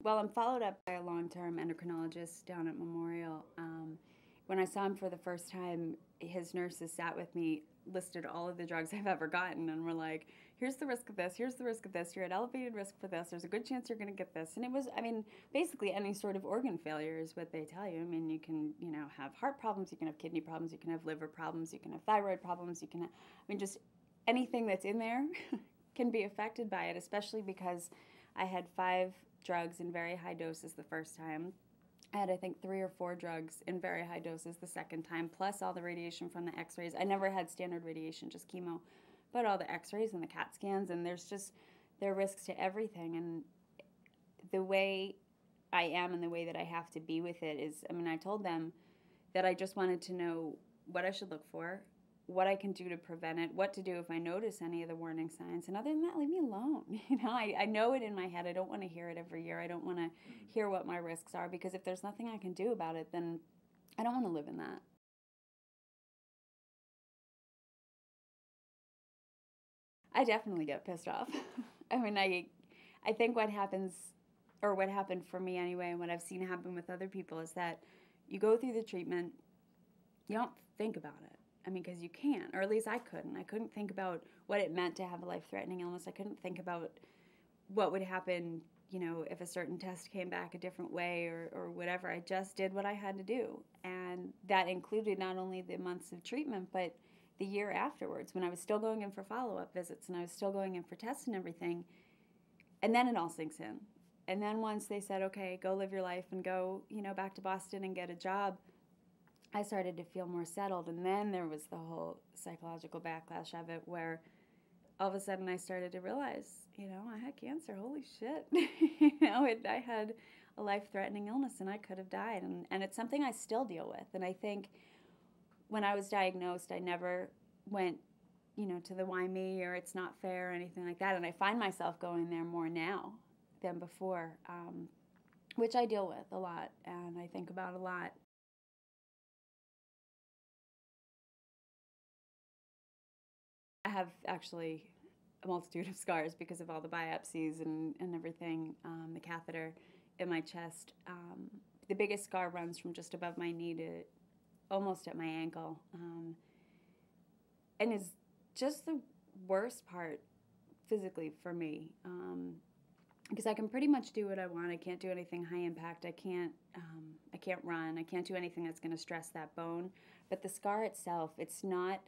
Well, I'm followed up by a long-term endocrinologist down at Memorial. When I saw him for the first time, his nurses sat with me, listed all of the drugs I've ever gotten, and were like, here's the risk of this, here's the risk of this, you're at elevated risk for this, there's a good chance you're going to get this. And it was, I mean, basically any sort of organ failure is what they tell you. I mean, you can, have heart problems, you can have kidney problems, you can have liver problems, you can have thyroid problems, you can have, just anything that's in there can be affected by it, especially because I had 5 drugs in very high doses the first time. I had, I think, 3 or 4 drugs in very high doses the second time, plus all the radiation from the x-rays. I never had standard radiation, just chemo, but all the x-rays and the CAT scans, and there are risks to everything. And the way I am and the way that I have to be with it is, I told them that I just wanted to know what I should look for, what I can do to prevent it, what to do if I notice any of the warning signs, and other than that, leave me alone. I know it in my head. I don't want to hear it every year. I don't want to hear what my risks are, because if there's nothing I can do about it, then I don't want to live in that. I definitely get pissed off. I think what happens, or what happened for me anyway, and what I've seen happen with other people, is that you go through the treatment, you don't think about it. Because you can't, or at least I couldn't. I couldn't think about what it meant to have a life-threatening illness. I couldn't think about what would happen, if a certain test came back a different way or whatever. I just did what I had to do. And that included not only the months of treatment, but the year afterwards, when I was still going in for follow-up visits and I was still going in for tests and everything. And then it all sinks in. And then once they said, okay, go live your life and go, back to Boston and get a job, I started to feel more settled. And then there was the whole psychological backlash of it, where all of a sudden I started to realize, I had cancer. Holy shit. I had a life-threatening illness and I could have died. And it's something I still deal with. And I think when I was diagnosed, I never went, to the why me or it's not fair or anything like that. And I find myself going there more now than before, which I deal with a lot and I think about a lot. I have actually a multitude of scars because of all the biopsies and everything, the catheter in my chest. The biggest scar runs from just above my knee to almost at my ankle, and is just the worst part physically for me, because I can pretty much do what I want. I can't do anything high impact. I can't run. I can't do anything that's going to stress that bone. But the scar itself, it's not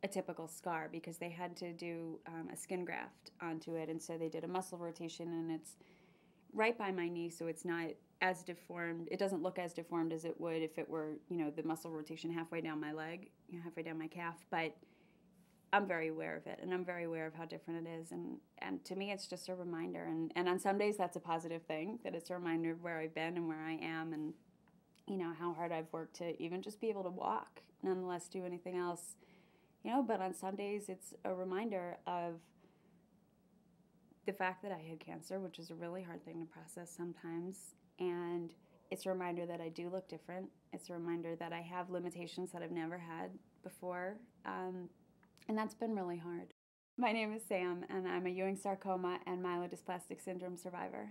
a typical scar, because they had to do a skin graft onto it, and so they did a muscle rotation, and it's right by my knee, so it's not as deformed. It doesn't look as deformed as it would if it were, the muscle rotation halfway down my leg, halfway down my calf, but I'm very aware of it, and I'm very aware of how different it is, and to me it's just a reminder, and on some days that's a positive thing, that it's a reminder of where I've been and where I am, and how hard I've worked to even just be able to walk, nonetheless do anything else. But on some days it's a reminder of the fact that I had cancer, which is a really hard thing to process sometimes. And it's a reminder that I do look different. It's a reminder that I have limitations that I've never had before. And that's been really hard. My name is Sam, and I'm a Ewing sarcoma and myelodysplastic syndrome survivor.